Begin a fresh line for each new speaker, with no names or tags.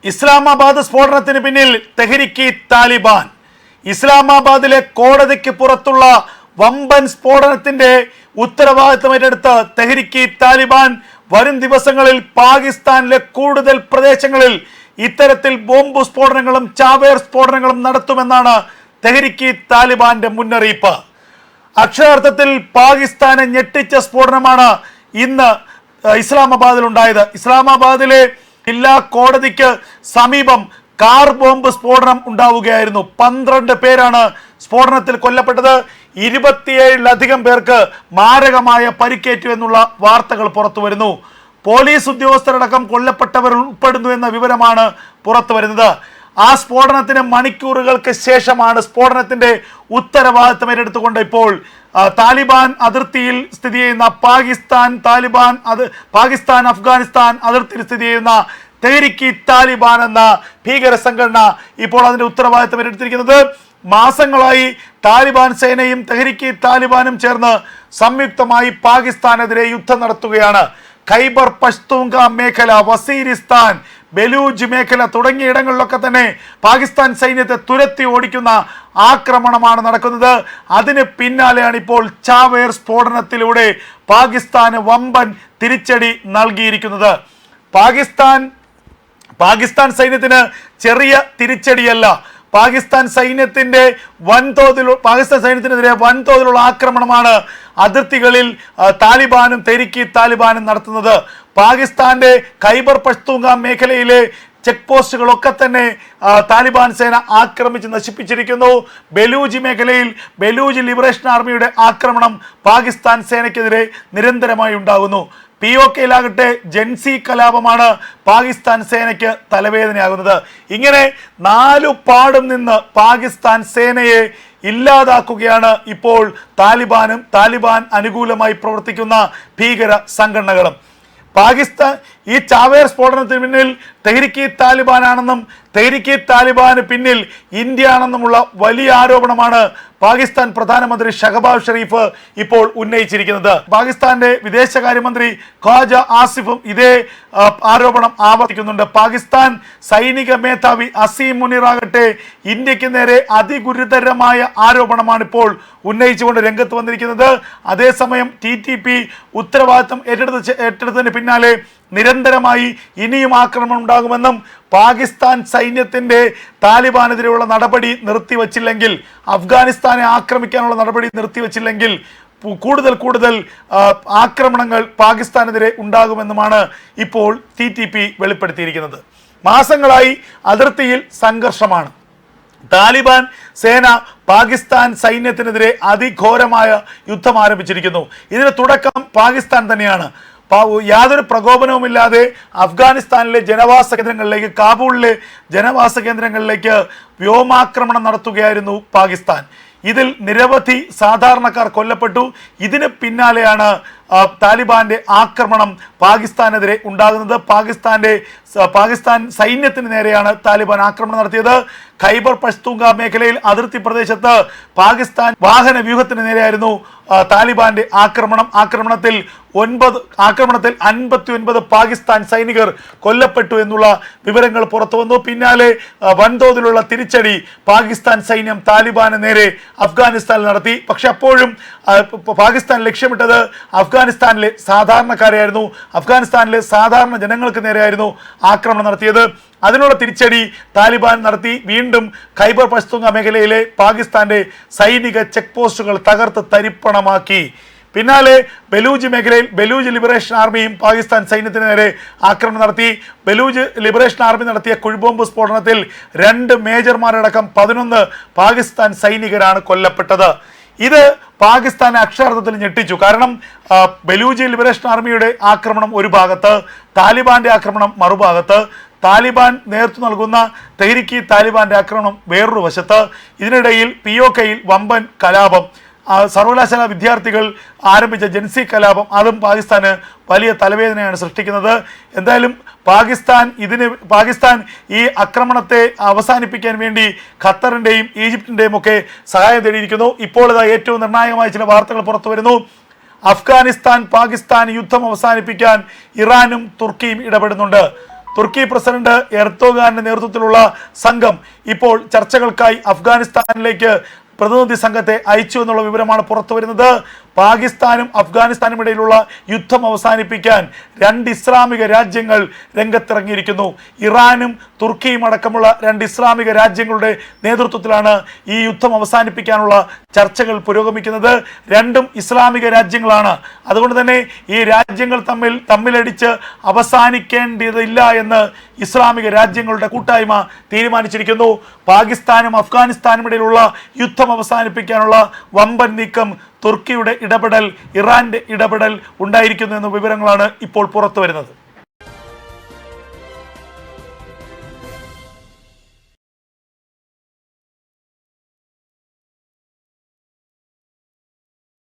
ഇസ്ലാമാബാദ് സ്ഫോടനത്തിന് പിന്നിൽ തെഹ്രിക്ക് താലിബാൻ. ഇസ്ലാമാബാദിലെ കോടതിക്ക് പുറത്തുള്ള വമ്പൻ സ്ഫോടനത്തിന്റെ ഉത്തരവാദിത്തം ഏറ്റെടുത്ത് തെഹ്രിക്ക് താലിബാൻ വരും ദിവസങ്ങളിൽ പാകിസ്ഥാനിലെ കൂടുതൽ പ്രദേശങ്ങളിൽ ഇത്തരത്തിൽ ബോംബ് സ്ഫോടനങ്ങളും ചാവേർ സ്ഫോടനങ്ങളും നടത്തുമെന്നാണ് തെഹ്രിക്ക് താലിബാന്റെ മുന്നറിയിപ്പ്. അക്ഷരാർത്ഥത്തിൽ പാകിസ്ഥാനെ ഞെട്ടിച്ച സ്ഫോടനമാണ് ഇന്ന് ഇസ്ലാമാബാദിൽ ഉണ്ടായത്. ഇസ്ലാമാബാദിലെ ജില്ലാ കോടതിക്ക് സമീപം കാർ ബോംബ് സ്ഫോടനം ഉണ്ടാവുകയായിരുന്നു. 12 പേരാണ് സ്ഫോടനത്തിൽ കൊല്ലപ്പെട്ടത്. 27ലധികം പേർക്ക് മാരകമായ പരിക്കേറ്റു എന്നുള്ള വാർത്തകൾ പുറത്തു വരുന്നു. പോലീസ് ഉദ്യോഗസ്ഥരടക്കം കൊല്ലപ്പെട്ടവർ ഉൾപ്പെടുന്നു എന്ന വിവരമാണ് പുറത്തു വരുന്നത്. ആ സ്ഫോടനത്തിന് മണിക്കൂറുകൾക്ക് ശേഷമാണ് സ്ഫോടനത്തിന്റെ ഉത്തരവാദിത്തം ഏറ്റെടുത്തുകൊണ്ട് ഇപ്പോൾ താലിബാൻ അതിർത്തിയിൽ സ്ഥിതി ചെയ്യുന്ന പാകിസ്ഥാൻ അഫ്ഗാനിസ്ഥാൻ അതിർത്തിയിൽ സ്ഥിതി ചെയ്യുന്ന തെഹ്രിക്ക് താലിബാൻ എന്ന ഭീകര സംഘടന ഇപ്പോൾ അതിന്റെ ഉത്തരവാദിത്തം ഏറ്റെടുത്തിരിക്കുന്നത്. മാസങ്ങളായി താലിബാൻ സേനയും തെഹ്രിക്ക് താലിബാനും ചേർന്ന് സംയുക്തമായി പാകിസ്ഥാനെതിരെ യുദ്ധം നടത്തുകയാണ്. ഖൈബർ പഷ്തൂങ്ക മേഖല, വസീരിസ്ഥാൻ, ബലൂജ് മേഖല തുടങ്ങിയ ഇടങ്ങളിലൊക്കെ തന്നെ പാകിസ്ഥാൻ സൈന്യത്തെ തുരത്തി ഓടിക്കുന്ന ആക്രമണമാണ് നടക്കുന്നത്. അതിന് പിന്നാലെയാണ് ഇപ്പോൾ ചാവേർ സ്ഫോടനത്തിലൂടെ പാകിസ്ഥാന് വമ്പൻ തിരിച്ചടി നൽകിയിരിക്കുന്നത്. പാകിസ്ഥാൻ സൈന്യത്തിന് ചെറിയ തിരിച്ചടിയല്ല. പാകിസ്ഥാൻ സൈന്യത്തിനെതിരെ വൻതോതിലുള്ള ആക്രമണമാണ് അതിർത്തികളിൽ താലിബാനും തെഹ്രിക്ക് താലിബാനും നടത്തുന്നത്. പാകിസ്ഥാന്റെ ഖൈബർ പഷ്തൂങ്ക മേഖലയിലെ ചെക്ക് പോസ്റ്റുകളൊക്കെ തന്നെ താലിബാൻ സേന ആക്രമിച്ച് നശിപ്പിച്ചിരിക്കുന്നു. ബലൂജ് മേഖലയിൽ ബലൂജ് ലിബറേഷൻ ആർമിയുടെ ആക്രമണം പാകിസ്ഥാൻ സേനയ്ക്കെതിരെ നിരന്തരമായി ഉണ്ടാകുന്നു. POKയിലാകട്ടെ ജൻസി കലാപമാണ് പാകിസ്ഥാൻ സേനയ്ക്ക് തലവേദനയാകുന്നത്. ഇങ്ങനെ 4 പാടും നിന്ന് പാകിസ്ഥാൻ സേനയെ ഇല്ലാതാക്കുകയാണ് ഇപ്പോൾ താലിബാനും താലിബാൻ അനുകൂലമായി പ്രവർത്തിക്കുന്ന ഭീകര സംഘടനകളും. ഈ ചാവേർ സ്ഫോടനത്തിന് പിന്നിൽ തെഹ്രിക്ക് താലിബാനാണെന്നും തെഹ്രിക്ക് താലിബാന് പിന്നിൽ ഇന്ത്യ ആണെന്നുമുള്ള വലിയ ആരോപണമാണ് പാകിസ്ഥാൻ പ്രധാനമന്ത്രി ഷഹബാസ് ഷെരീഫ് ഇപ്പോൾ ഉന്നയിച്ചിരിക്കുന്നത്. പാകിസ്ഥാന്റെ വിദേശകാര്യമന്ത്രി ഖ്വാജ ആസിഫും ഇതേ ആരോപണം ആവർത്തിക്കുന്നുണ്ട്. പാകിസ്ഥാൻ സൈനിക മേധാവി അസീം മുനീർ ആകട്ടെ ഇന്ത്യക്ക് നേരെ അതിഗുരുതരമായ ആരോപണമാണ് ഇപ്പോൾ ഉന്നയിച്ചുകൊണ്ട് രംഗത്ത് വന്നിരിക്കുന്നത്. അതേസമയം TTP ഉത്തരവാദിത്തം ഏറ്റെടുത്തതിന് പിന്നാലെ നിരന്തരമായി ഇനിയും ആക്രമണം ഉണ്ടാകുമെന്നും പാകിസ്ഥാൻ സൈന്യത്തിന്റെ താലിബാനെതിരെയുള്ള നടപടി നിർത്തിവച്ചില്ലെങ്കിൽ, അഫ്ഗാനിസ്ഥാനെ ആക്രമിക്കാനുള്ള നടപടി നിർത്തിവച്ചില്ലെങ്കിൽ കൂടുതൽ ആക്രമണങ്ങൾ പാകിസ്ഥാനെതിരെ ഉണ്ടാകുമെന്നുമാണ് ഇപ്പോൾ TTP വെളിപ്പെടുത്തിയിരിക്കുന്നത്. മാസങ്ങളായി അതിർത്തിയിൽ സംഘർഷമാണ്. താലിബാൻ സേന പാകിസ്ഥാൻ സൈന്യത്തിനെതിരെ അതിഘോരമായ യുദ്ധം ആരംഭിച്ചിരിക്കുന്നു. ഇതിന് തുടക്കം പാകിസ്ഥാൻ തന്നെയാണ്. യാതൊരു പ്രകോപനവുമില്ലാതെ അഫ്ഗാനിസ്ഥാനിലെ ജനവാസ കേന്ദ്രങ്ങളിലേക്ക്, കാബൂളിലെ ജനവാസ കേന്ദ്രങ്ങളിലേക്ക് വ്യോമാക്രമണം നടത്തുകയായിരുന്നു പാകിസ്ഥാൻ. ഇതിൽ നിരവധി സാധാരണക്കാർ കൊല്ലപ്പെട്ടു. ഇതിന് പിന്നാലെയാണ് താലിബാന്റെ ആക്രമണം പാകിസ്ഥാനെതിരെ ഉണ്ടാകുന്നത്. പാകിസ്ഥാൻ സൈന്യത്തിന് നേരെയാണ് താലിബാൻ ആക്രമണം നടത്തിയത്. ഖൈബർ പഷ്തൂങ്ക മേഖലയിൽ അതിർത്തി പ്രദേശത്ത് പാകിസ്ഥാൻ വാഹന വ്യൂഹത്തിന് നേരെയായിരുന്നു താലിബാന്റെ ആക്രമണത്തിൽ 59 പാകിസ്ഥാൻ സൈനികർ കൊല്ലപ്പെട്ടു എന്നുള്ള വിവരങ്ങൾ പുറത്തു വന്നു. പിന്നാലെ വൻതോതിലുള്ള തിരിച്ചടി പാകിസ്ഥാൻ സൈന്യം താലിബാന് നേരെ അഫ്ഗാനിസ്ഥാനിൽ നടത്തി. പക്ഷെ അപ്പോഴും പാകിസ്ഥാൻ ലക്ഷ്യമിട്ടത് അഫ്ഗാനിസ്ഥാനിലെ സാധാരണക്കാരെയായിരുന്നു. അഫ്ഗാനിസ്ഥാനിലെ സാധാരണ ജനങ്ങൾക്ക് നേരെയായിരുന്നു ആക്രമണം നടത്തിയത്. അതിനുള്ള തിരിച്ചടി താലിബാൻ നടത്തി. വീണ്ടും ഖൈബർ പഷ്തൂങ്ക മേഖലയിലെ പാകിസ്ഥാന്റെ സൈനിക ചെക്ക് പോസ്റ്റുകൾ തകർത്ത് തരിപ്പണമാക്കി. പിന്നാലെ ബലൂജ് മേഖലയിൽ ബലൂജ് ലിബറേഷൻ ആർമിയും പാകിസ്ഥാൻ സൈന്യത്തിന് നേരെ ആക്രമണം നടത്തി. ബലൂജ് ലിബറേഷൻ ആർമി നടത്തിയ കുഴിബോംബ് സ്ഫോടനത്തിൽ 2 മേജർമാരടക്കം 11 പാകിസ്ഥാൻ സൈനികരാണ് കൊല്ലപ്പെട്ടത്. ഇത് പാകിസ്ഥാനെ അക്ഷരാർത്ഥത്തിൽ ഞെട്ടിച്ചു. കാരണം ബലൂജ് ലിബറേഷൻ ആർമിയുടെ ആക്രമണം ഒരു ഭാഗത്ത്, താലിബാന്റെ ആക്രമണം മറുഭാഗത്ത്, താലിബാൻ നേതൃത്വം നൽകുന്ന തെഹ്രിക്ക് താലിബാന്റെ ആക്രമണം വേറൊരു വശത്ത്. ഇതിനിടയിൽ POKയിൽ വമ്പൻ കലാപം, സർവകലാശാല വിദ്യാർത്ഥികൾ ആരംഭിച്ച ജൻസി കലാപം, അതും പാകിസ്ഥാന് വലിയ തലവേദനയാണ് സൃഷ്ടിക്കുന്നത്. എന്തായാലും പാകിസ്ഥാൻ ഈ ആക്രമണത്തെ അവസാനിപ്പിക്കാൻ വേണ്ടി ഖത്തറിൻ്റെയും ഈജിപ്തിൻ്റെയും ഒക്കെ സഹായം തേടിയിരിക്കുന്നു. ഇപ്പോൾ ഇതാ ഏറ്റവും നിർണായകമായ ചില വാർത്തകൾ പുറത്തു വരുന്നു. അഫ്ഗാനിസ്ഥാൻ പാകിസ്ഥാൻ യുദ്ധം അവസാനിപ്പിക്കാൻ ഇറാനും തുർക്കിയും ഇടപെടുന്നുണ്ട്. തുർക്കി പ്രസിഡന്റ് എർദോഗാന്റെ നേതൃത്വത്തിലുള്ള സംഘം ഇപ്പോൾ ചർച്ചകൾക്കായി അഫ്ഗാനിസ്ഥാനിലേക്ക് പ്രതിനിധി സംഘത്തെ അയച്ചു എന്നുള്ള വിവരമാണ് പുറത്തു വരുന്നത്. പാകിസ്ഥാനും അഫ്ഗാനിസ്ഥാനും ഇടയിലുള്ള യുദ്ധം അവസാനിപ്പിക്കാൻ 2 ഇസ്ലാമിക രാജ്യങ്ങൾ രംഗത്തിറങ്ങിയിരിക്കുന്നു. ഇറാനും തുർക്കിയും അടക്കമുള്ള 2 ഇസ്ലാമിക രാജ്യങ്ങളുടെ നേതൃത്വത്തിലാണ് ഈ യുദ്ധം അവസാനിപ്പിക്കാനുള്ള ചർച്ചകൾ പുരോഗമിക്കുന്നത്. രണ്ടും ഇസ്ലാമിക രാജ്യങ്ങളാണ്. അതുകൊണ്ട് തന്നെ ഈ രാജ്യങ്ങൾ തമ്മിലടിച്ച് അവസാനിക്കേണ്ടതില്ല എന്ന് ഇസ്ലാമിക രാജ്യങ്ങളുടെ കൂട്ടായ്മ തീരുമാനിച്ചിരിക്കുന്നു. പാകിസ്ഥാനും അഫ്ഗാനിസ്ഥാനും ഇടയിലുള്ള യുദ്ധം അവസാനിപ്പിക്കാനുള്ള വമ്പൻ നീക്കം, തുർക്കിയുടെ ഇടപെടൽ, ഇറാന്റെ ഇടപെടൽ ഉണ്ടായിരിക്കുന്നു എന്ന വിവരങ്ങളാണ് ഇപ്പോൾ പുറത്തു വരുന്നത്.